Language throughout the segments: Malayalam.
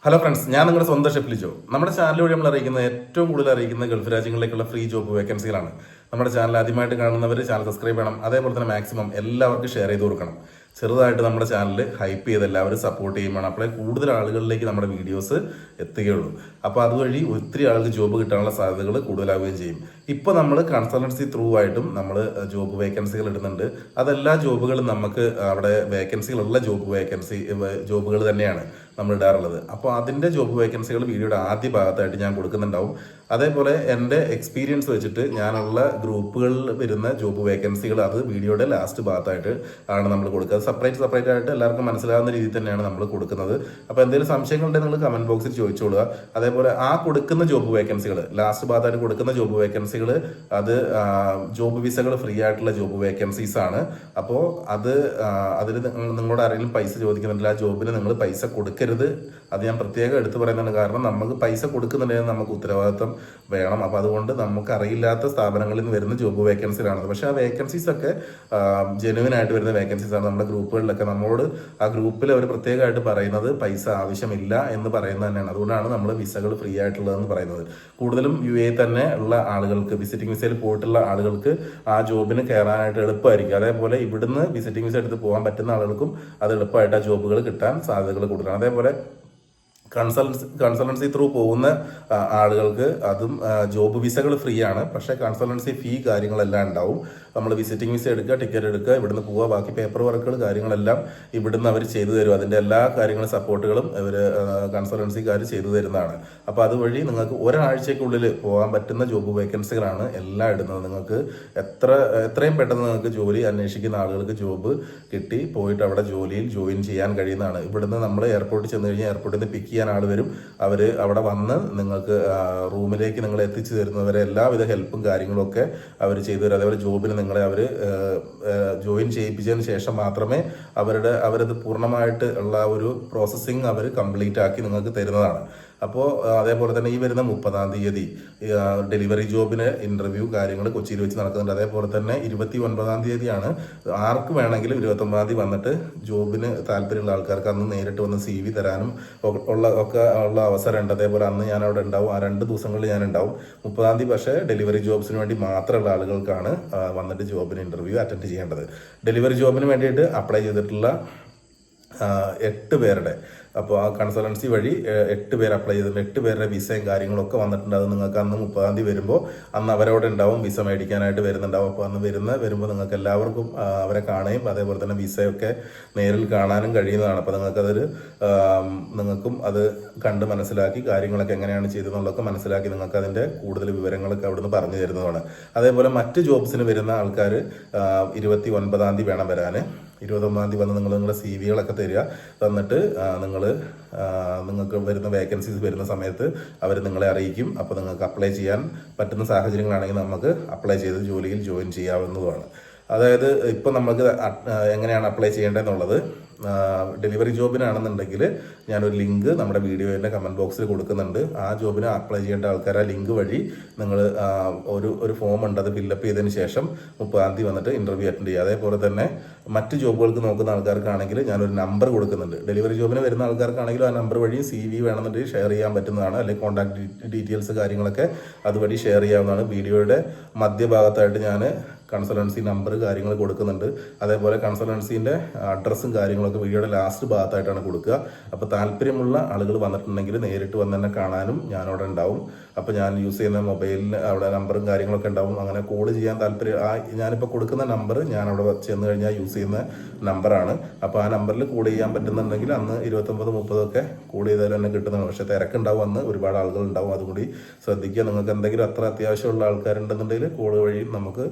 ഹലോ ഫ്രണ്ട്സ്, ഞാൻ നിങ്ങളുടെ സ്വന്തം ഷെഫ് ലിജോ. നമ്മുടെ ചാനൽ വഴി നമ്മൾ അറിയിക്കുന്ന ഏറ്റവും കൂടുതൽ അറിയിക്കുന്ന ഗൾഫ് രാജ്യങ്ങളിലേക്കുള്ള ഫ്രീ ജോബ് വേക്കൻസികളാണ്. നമ്മുടെ ചാനൽ ആദ്യമായിട്ട് കാണുന്നവർ ചാനൽ സബ്സ്ക്രൈബ് ചെയ്യണം. അതേപോലെ തന്നെ മാക്സിമം എല്ലാവർക്കും ഷെയർ ചെയ്ത് കൊടുക്കണം. ചെറുതായിട്ട് നമ്മുടെ ചാനൽ ഹൈപ്പ് ചെയ്ത് എല്ലാവരും സപ്പോർട്ട് ചെയ്യുമ്പോൾ അപ്പോഴേ കൂടുതൽ ആളുകളിലേക്ക് നമ്മുടെ വീഡിയോസ് എത്തുകയുള്ളൂ. അപ്പോൾ അതുവഴി ഒത്തിരി ആൾക്ക് ജോബ് കിട്ടാനുള്ള സാധ്യതകൾ കൂടുതലാവുകയും ചെയ്യും. ഇപ്പോൾ നമ്മൾ കൺസൾട്ടൻസി ത്രൂ ആയിട്ടും നമ്മൾ ജോബ് വേക്കൻസികൾ ഇടുന്നുണ്ട്. അതെല്ലാ ജോബുകളും നമുക്ക് അവിടെ വേക്കൻസികളുള്ള ജോബുകൾ തന്നെയാണ് നമ്മൾ ഇടാറുള്ളത്. അപ്പോൾ അതിൻ്റെ ജോബ് വേക്കൻസികൾ വീഡിയോയുടെ ആദ്യ ഭാഗത്തായിട്ട് ഞാൻ കൊടുക്കുന്നുണ്ടാവും. അതേപോലെ എൻ്റെ എക്സ്പീരിയൻസ് വെച്ചിട്ട് ഞാനുള്ള ഗ്രൂപ്പുകളിൽ വരുന്ന ജോബ് വേക്കൻസികൾ അത് വീഡിയോയുടെ ലാസ്റ്റ് ഭാഗത്തായിട്ട് ആണ് നമ്മൾ കൊടുക്കുക. സെപ്പറേറ്റ് ആയിട്ട് എല്ലാവർക്കും മനസ്സിലാകുന്ന രീതിയിൽ തന്നെയാണ് നമ്മൾ കൊടുക്കുന്നത്. അപ്പോൾ എന്തെങ്കിലും സംശയങ്ങളുണ്ടെങ്കിൽ നിങ്ങൾ കമൻറ്റ് ബോക്സിൽ ചോദിച്ചോളുക. അതേപോലെ ആ കൊടുക്കുന്ന ജോബ് വേക്കൻസികൾ ലാസ്റ്റ് ഭാഗത്തായിട്ട് കൊടുക്കുന്ന ജോബ് വേക്കൻസികൾ അത് ജോബ് വിസകൾ ഫ്രീ ആയിട്ടുള്ള ജോബ് വേക്കൻസീസ് ആണ്. അപ്പോൾ അതിൽ നിങ്ങളോട് ആരെങ്കിലും പൈസ ചോദിക്കുന്നുണ്ടെങ്കിൽ ആ ജോബിന് നിങ്ങൾ പൈസ കൊടുക്കരുത്. അത് ഞാൻ പ്രത്യേകം എടുത്തു പറയുന്നുണ്ട്. കാരണം നമുക്ക് പൈസ കൊടുക്കുന്നുണ്ടെങ്കിൽ നമുക്ക് ഉത്തരവാദിത്വം വേണം. അപ്പോൾ അതുകൊണ്ട് നമുക്ക് അറിയില്ലാത്ത സ്ഥാപനങ്ങളിൽ നിന്ന് വരുന്ന ജോബ് വേക്കൻസികളാണ്. പക്ഷേ ആ വേക്കൻസീസ് ഒക്കെ ജെനുവിൻ ആയിട്ട് വരുന്ന വേക്കൻസീസ് ആണ്. നമ്മുടെ ഗ്രൂപ്പുകളിലൊക്കെ നമ്മളോട് ആ ഗ്രൂപ്പിൽ അവർ പ്രത്യേകമായിട്ട് പറയുന്നത് പൈസ ആവശ്യമില്ല എന്ന് പറയുന്നത് തന്നെയാണ്. അതുകൊണ്ടാണ് നമ്മൾ വിസകൾ ഫ്രീ ആയിട്ടുള്ളതെന്ന് പറയുന്നത്. കൂടുതലും UAE തന്നെ ഉള്ള ആളുകൾക്ക്, വിസിറ്റിംഗ് വിസയിൽ പോയിട്ടുള്ള ആളുകൾക്ക് ആ ജോബിന് കയറാനായിട്ട് എളുപ്പമായിരിക്കും. അതേപോലെ ഇവിടുന്ന് വിസിറ്റിംഗ് വിസ എടുത്ത് പോകാൻ പറ്റുന്ന ആളുകൾക്കും അത് എളുപ്പമായിട്ട് ആ ജോബുകൾ കിട്ടാൻ സാധ്യതകൾ കൂടുതലാണ്. അതേപോലെ കൺസൾട്ടൻസി ത്രൂ പോകുന്ന ആളുകൾക്ക് അതും ജോബ് വിസകൾ ഫ്രീ ആണ്. പക്ഷേ കൺസൾട്ടൻസി ഫീ കാര്യങ്ങളെല്ലാം ഉണ്ടാവും. നമ്മൾ വിസിറ്റിംഗ് വിസ എടുക്കുക, ടിക്കറ്റ് എടുക്കുക, ഇവിടുന്ന് പോവുക, ബാക്കി പേപ്പർ വർക്കുകൾ കാര്യങ്ങളെല്ലാം ഇവിടുന്ന് അവർ ചെയ്തു തരും. അതിൻ്റെ എല്ലാ കാര്യങ്ങളും സപ്പോർട്ടുകളും ഇവർ കൺസൾട്ടൻസിക്കാർ ചെയ്തു തരുന്നതാണ്. അപ്പോൾ അതുവഴി നിങ്ങൾക്ക് ഒരാഴ്ചയ്ക്കുള്ളിൽ പോകാൻ പറ്റുന്ന ജോബ് വേക്കൻസികളാണ് എല്ലാം ഇടുന്നത്. നിങ്ങൾക്ക് എത്രയും പെട്ടെന്ന് നിങ്ങൾക്ക് ജോലി അന്വേഷിക്കുന്ന ആളുകൾക്ക് ജോബ് കിട്ടി പോയിട്ട് അവിടെ ജോലിയിൽ ജോയിൻ ചെയ്യാൻ കഴിയുന്നതാണ്. ഇവിടുന്ന് നമ്മൾ എയർപോർട്ടിൽ ചെന്ന് കഴിഞ്ഞാൽ എയർപോർട്ടിൽ നിന്ന് പിക്ക് ചെയ്യാൻ ആൾ വരും. അവർ അവിടെ വന്ന് നിങ്ങൾക്ക് റൂമിലേക്ക് നിങ്ങൾ എത്തിച്ചു തരുന്നവരെ എല്ലാവിധ ഹെൽപ്പും കാര്യങ്ങളും ഒക്കെ അവർ ചെയ്തു തരും. അതേപോലെ ജോബിന് നിങ്ങളെ അവർ ജോയിൻ ചെയ്യിപ്പിച്ചതിന് ശേഷം മാത്രമേ അവരത് പൂർണ്ണമായിട്ട് ഉള്ള ഒരു പ്രോസസ്സിങ് അവർ കംപ്ലീറ്റ് ആക്കി നിങ്ങൾക്ക് തരുന്നതാണ്. അപ്പോൾ അതേപോലെ തന്നെ ഈ വരുന്ന 30-ാം തീയതി ഡെലിവറി ജോബിന് ഇൻ്റർവ്യൂ കാര്യങ്ങൾ കൊച്ചിയിൽ വെച്ച് നടക്കുന്നുണ്ട്. അതേപോലെ തന്നെ 29-ാം തീയതിയാണ് ആർക്ക് വേണമെങ്കിലും 29-ാം തീയതി വന്നിട്ട് ജോബിന് താല്പര്യമുള്ള ആൾക്കാർക്ക് അന്ന് നേരിട്ട് വന്ന് CV തരാനും ഉള്ള അവസരമുണ്ട്. അതേപോലെ അന്ന് ഞാൻ അവിടെ ഉണ്ടാവും. ആ 2 ദിവസങ്ങളിൽ ഞാൻ ഉണ്ടാവും. 30-ാം തീയതി പക്ഷേ ഡെലിവറി ജോബ്സിന് വേണ്ടി മാത്രമുള്ള ആളുകൾക്കാണ് വന്നിട്ട് ജോബിന് ഇൻ്റർവ്യൂ അറ്റൻഡ് ചെയ്യേണ്ടത്. ഡെലിവറി ജോബിന് വേണ്ടിയിട്ട് അപ്ലൈ ചെയ്തിട്ടുള്ള 8 പേരുടെ, അപ്പോൾ ആ കൺസൾട്ടൻസി വഴി 8 പേര് അപ്ലൈ ചെയ്തിട്ടുണ്ട്. 8 പേരുടെ വിസയും കാര്യങ്ങളൊക്കെ വന്നിട്ടുണ്ട്. അത് നിങ്ങൾക്ക് അന്ന് 30-ാം തീയതി വരുമ്പോൾ അന്ന് അവരവിടെ ഉണ്ടാവും, വിസ മേടിക്കാനായിട്ട് വരുന്നുണ്ടാവും. അപ്പോൾ അന്ന് വരുമ്പോൾ നിങ്ങൾക്ക് എല്ലാവർക്കും അവരെ കാണുകയും അതേപോലെ തന്നെ വിസയൊക്കെ നേരിൽ കാണാനും കഴിയുന്നതാണ്. അപ്പോൾ നിങ്ങൾക്കും അത് കണ്ട് മനസ്സിലാക്കി കാര്യങ്ങളൊക്കെ എങ്ങനെയാണ് ചെയ്തതെന്നുള്ളതൊക്കെ മനസ്സിലാക്കി നിങ്ങൾക്ക് അതിൻ്റെ കൂടുതൽ വിവരങ്ങളൊക്കെ അവിടുന്ന് പറഞ്ഞു തരുന്നതാണ്. അതേപോലെ മറ്റ് ജോബ്സിന് വരുന്ന ആൾക്കാർ 29-ാം തീയതി വേണം വരാൻ. 29-ാം തീയതി വന്ന് നിങ്ങളുടെ CV-കളൊക്കെ തരിക. തന്നിട്ട് നിങ്ങൾക്ക് വരുന്ന വേക്കൻസീസ് വരുന്ന സമയത്ത് അവർ നിങ്ങളെ അറിയിക്കും. അപ്പോൾ നിങ്ങൾക്ക് അപ്ലൈ ചെയ്യാൻ പറ്റുന്ന സാഹചര്യങ്ങളാണെങ്കിൽ നമുക്ക് അപ്ലൈ ചെയ്ത് ജോലിയിൽ ജോയിൻ ചെയ്യാവുന്നതുമാണ്. അതായത് ഇപ്പോൾ നമുക്ക് എങ്ങനെയാണ് അപ്ലൈ ചെയ്യേണ്ടതെന്നുള്ളത്, ഡെലിവറി ജോബിനാണെന്നുണ്ടെങ്കിൽ ഞാനൊരു ലിങ്ക് നമ്മുടെ വീഡിയോയുടെ കമൻറ്റ് ബോക്സിൽ കൊടുക്കുന്നുണ്ട്. ആ ജോബിന് അപ്ലൈ ചെയ്യേണ്ട ആൾക്കാർ ആ ലിങ്ക് വഴി നിങ്ങൾ ഒരു ഫോം ഉണ്ട്, അത് ഫില്ലപ്പ് ചെയ്തതിന് ശേഷം 30-ാം തീയതി വന്നിട്ട് ഇൻ്റർവ്യൂ അറ്റൻഡ് ചെയ്യുക. അതേപോലെ തന്നെ മറ്റ് ജോബുകൾക്ക് നോക്കുന്ന ആൾക്കാർക്കാണെങ്കിൽ ഞാനൊരു നമ്പർ കൊടുക്കുന്നുണ്ട്. ഡെലിവറി ജോബിന് വരുന്ന ആൾക്കാർക്കാണെങ്കിലും ആ നമ്പർ വഴി CV വേണമെന്നുണ്ടെങ്കിൽ ഷെയർ ചെയ്യാൻ പറ്റുന്നതാണ്. അല്ലെങ്കിൽ കോൺടാക്ട് ഡീറ്റെയിൽസ് കാര്യങ്ങളൊക്കെ അതുവഴി ഷെയർ ചെയ്യാവുന്നതാണ്. വീഡിയോയുടെ മധ്യഭാഗത്തായിട്ട് ഞാൻ കൺസൾട്ടൻസി നമ്പർ കാര്യങ്ങൾ കൊടുക്കുന്നുണ്ട്. അതേപോലെ കൺസൾട്ടൻസിൻ്റെ അഡ്രസ്സും കാര്യങ്ങളൊക്കെ വീഡിയോയുടെ ലാസ്റ്റ് ഭാഗത്തായിട്ടാണ് കൊടുക്കുക. അപ്പോൾ താല്പര്യമുള്ള ആളുകൾ വന്നിട്ടുണ്ടെങ്കിൽ നേരിട്ട് വന്ന് തന്നെ കാണാനും ഞാനവിടെ ഉണ്ടാവും. അപ്പോൾ ഞാൻ യൂസ് ചെയ്യുന്ന മൊബൈലിൽ അവിടെ നമ്പറും കാര്യങ്ങളൊക്കെ ഉണ്ടാവും. അങ്ങനെ കോൾ ചെയ്യാൻ ഞാനിപ്പോൾ കൊടുക്കുന്ന നമ്പർ ഞാൻ അവിടെ ചെന്ന് കഴിഞ്ഞാൽ യൂസ് ചെയ്യുന്ന നമ്പറാണ്. അപ്പോൾ ആ നമ്പറിൽ കോൾ ചെയ്യാൻ പറ്റുന്നുണ്ടെങ്കിൽ അന്ന് 29-30 ഒക്കെ കോൾ ചെയ്താലും തന്നെ കിട്ടുന്നതാണ്. പക്ഷേ തിരക്കുണ്ടാവും, അന്ന് ഒരുപാട് ആളുകൾ ഉണ്ടാവും. അതുകൂടി ശ്രദ്ധിക്കുക. നിങ്ങൾക്ക് എന്തെങ്കിലും അത്ര അത്യാവശ്യമുള്ള ആൾക്കാരുണ്ടെന്നുണ്ടെങ്കിൽ കോൾ വഴി നമുക്ക്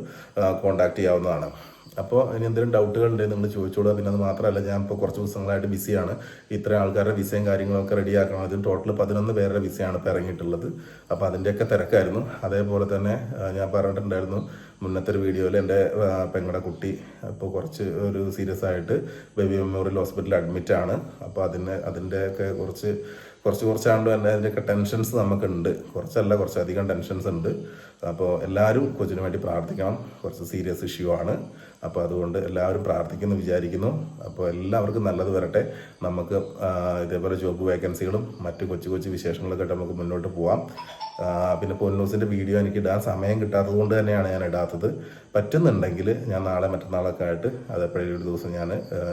കോൺടാക്ട് ചെയ്യാവുന്നതാണ്. അപ്പോൾ ഇനി എന്തെങ്കിലും ഡൗട്ടുകൾ ഉണ്ടെങ്കിൽ നിങ്ങൾ ചോദിച്ചോളുക. പിന്നെ അത് മാത്രമല്ല, ഞാൻ ഇപ്പോൾ കുറച്ച് ദിവസങ്ങളായിട്ട് ബിസിയാണ്. ഇത്രയും ആൾക്കാരുടെ വിസയും കാര്യങ്ങളൊക്കെ റെഡിയാക്കണം. അതിൽ ടോട്ടൽ 11 പേരുടെ വിസയാണ് ഇപ്പോൾ ഇറങ്ങിയിട്ടുള്ളത്. അപ്പോൾ അതിൻ്റെയൊക്കെ തിരക്കായിരുന്നു. അതേപോലെ തന്നെ ഞാൻ പറഞ്ഞിട്ടുണ്ടായിരുന്നു മുന്നത്തെ ഒരു വീഡിയോയിൽ എൻ്റെ പെങ്ങളുടെ കുട്ടി ഇപ്പോൾ ഒരു സീരിയസ് ആയിട്ട് ബേബി മെമ്മോറിയൽ ഹോസ്പിറ്റലിൽ അഡ്മിറ്റാണ്. അപ്പോൾ അതിൻ്റെയൊക്കെ കുറച്ച് കുറച്ചാണ്ട് തന്നെ അതിൻ്റെയൊക്കെ ടെൻഷൻസ് നമുക്കുണ്ട്. കുറച്ചധികം ടെൻഷൻസ് ഉണ്ട്. അപ്പോൾ എല്ലാവരും കൊച്ചിന് വേണ്ടി പ്രാർത്ഥിക്കണം. കുറച്ച് സീരിയസ് ഇഷ്യൂ ആണ്. അപ്പോൾ അതുകൊണ്ട് എല്ലാവരും പ്രാർത്ഥിക്കുന്നു വിചാരിക്കുന്നു. അപ്പോൾ എല്ലാവർക്കും നല്ലത് വരട്ടെ. നമുക്ക് ഇതേപോലെ ജോബ് വേക്കൻസികളും മറ്റ് കൊച്ചു വിശേഷങ്ങളൊക്കെ ആയിട്ട് നമുക്ക് മുന്നോട്ട് പോവാം. പിന്നെ പൊന്നൂസിൻ്റെ വീഡിയോ എനിക്ക് ഇടാൻ സമയം കിട്ടാത്തത് കൊണ്ട് തന്നെയാണ് ഞാൻ ഇടാത്തത്. പറ്റുന്നുണ്ടെങ്കിൽ ഞാൻ നാളെ മറ്റന്നാളൊക്കെ ആയിട്ട് അതെപ്പോഴും ഒരു ദിവസം ഞാൻ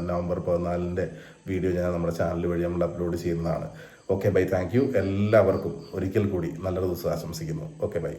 നവംബർ 14 വീഡിയോ ഞാൻ നമ്മുടെ ചാനൽ വഴി നമ്മൾ അപ്ലോഡ് ചെയ്യുന്നതാണ്. Okay bye, thank you. എല്ലാവർക്കും ഒരിക്കൽ കൂടി നല്ലൊരു ദിവസം ആശംസിക്കുന്നു. Okay bye.